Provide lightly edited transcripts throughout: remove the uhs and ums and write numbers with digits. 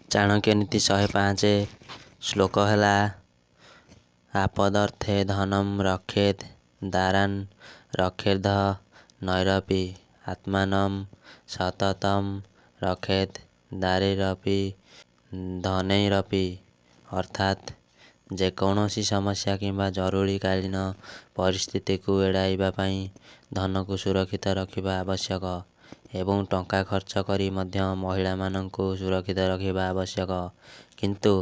ଚାଣକ୍ୟ ନୀତି 105 ଶ୍ଲୋକ ହେଲା ଆପଦର୍ଥେ ଧନମ୍ ରକ୍ଷେତ୍ ଦାରାନ୍ ରକ୍ଷେର୍ଧ ନୈରପି ଆତ୍ମାନମ୍ ସତତମ୍ ରକ୍ଷେତ୍ ଦାରୈରପି ଧନୈରପି। ଅର୍ଥାତ୍ ଯେକୌଣସି ସମସ୍ୟା କିମ୍ବା ଜରୁରୀକାଳୀନ ପରିସ୍ଥିତିକୁ ଏଡ଼ାଇବା ପାଇଁ ଧନକୁ ସୁରକ୍ଷିତ ରଖିବା ଆବଶ୍ୟକ ଏବଂ ଟଙ୍କା ଖର୍ଚ୍ଚ କରି ମଧ୍ୟ ମହିଳାମାନଙ୍କୁ ସୁରକ୍ଷିତ ରଖିବା ଆବଶ୍ୟକ। କିନ୍ତୁ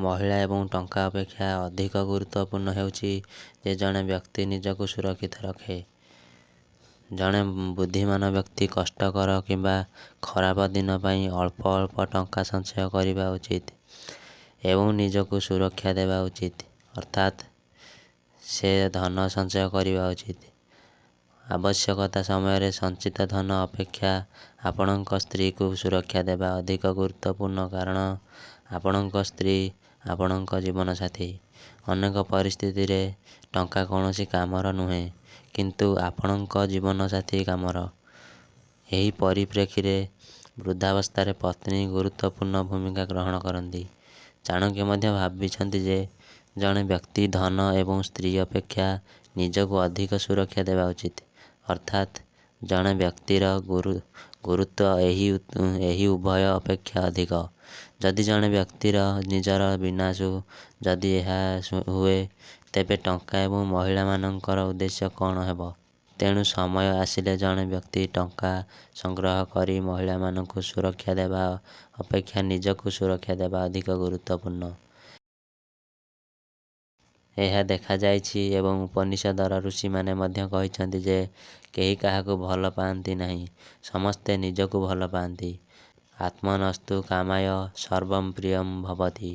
ମହିଳା ଏବଂ ଟଙ୍କା ଅପେକ୍ଷା ଅଧିକ ଗୁରୁତ୍ୱପୂର୍ଣ୍ଣ ହେଉଛି ଯେ ଜଣେ ବ୍ୟକ୍ତି ନିଜକୁ ସୁରକ୍ଷିତ ରଖେ। ଜଣେ ବୁଦ୍ଧିମାନ ବ୍ୟକ୍ତି କଷ୍ଟକର କିମ୍ବା ଖରାପ ଦିନ ପାଇଁ ଅଳ୍ପ ଅଳ୍ପ ଟଙ୍କା ସଞ୍ଚୟ କରିବା ଉଚିତ ଏବଂ ନିଜକୁ ସୁରକ୍ଷା ଦେବା ଉଚିତ। ଅର୍ଥାତ୍ ସେ ଧନ ସଞ୍ଚୟ କରିବା ଉଚିତ। ଆବଶ୍ୟକତା ସମୟରେ ସଞ୍ଚିତ ଧନ ଅପେକ୍ଷା ଆପଣଙ୍କ ସ୍ତ୍ରୀକୁ ସୁରକ୍ଷା ଦେବା ଅଧିକ ଗୁରୁତ୍ୱପୂର୍ଣ୍ଣ କାରଣ ଆପଣଙ୍କ ସ୍ତ୍ରୀ ଆପଣଙ୍କ ଜୀବନସାଥୀ। ଅନେକ ପରିସ୍ଥିତିରେ ଟଙ୍କା କୌଣସି କାମର ନୁହେଁ କିନ୍ତୁ ଆପଣଙ୍କ ଜୀବନସାଥୀ କାମର। ଏହି ପରିପ୍ରେକ୍ଷୀରେ ବୃଦ୍ଧାବସ୍ଥାରେ ପତ୍ନୀ ଗୁରୁତ୍ୱପୂର୍ଣ୍ଣ ଭୂମିକା ଗ୍ରହଣ କରନ୍ତି। ଚାଣକ୍ୟ ମଧ୍ୟ ଭାବିଛନ୍ତି ଯେ ଜଣେ ବ୍ୟକ୍ତି ଧନ ଏବଂ ସ୍ତ୍ରୀ ଅପେକ୍ଷା ନିଜକୁ ଅଧିକ ସୁରକ୍ଷା ଦେବା ଉଚିତ। ଅର୍ଥାତ୍ ଜଣେ ବ୍ୟକ୍ତିର ଗୁରୁତ୍ୱ ଏହି ଉଭୟ ଅପେକ୍ଷା ଅଧିକ। ଯଦି ଜଣେ ବ୍ୟକ୍ତିର ନିଜର ବିନାଶ ଯଦି ଏହା ହୁଏ ତେବେ ଟଙ୍କା ଏବଂ ମହିଳାମାନଙ୍କର ଉଦ୍ଦେଶ୍ୟ କ'ଣ ହେବ? ତେଣୁ ସମୟ ଆସିଲେ ଜଣେ ବ୍ୟକ୍ତି ଟଙ୍କା ସଂଗ୍ରହ କରି ମହିଳାମାନଙ୍କୁ ସୁରକ୍ଷା ଦେବା ଅପେକ୍ଷା ନିଜକୁ ସୁରକ୍ଷା ଦେବା ଅଧିକ ଗୁରୁତ୍ୱପୂର୍ଣ୍ଣ। ଏହା ଦେଖାଯାଇଛି ଏବଂ ଉପନିଷଦର ଋଷିମାନେ ମଧ୍ୟ କହିଛନ୍ତି ଯେ କେହି କାହାକୁ ଭଲ ପାଆନ୍ତି ନାହିଁ, ସମସ୍ତେ ନିଜକୁ ଭଲ ପାଆନ୍ତି। ଆତ୍ମନସ୍ତୁ କାମାୟ ସର୍ବଂ ପ୍ରିୟଂ ଭବତି।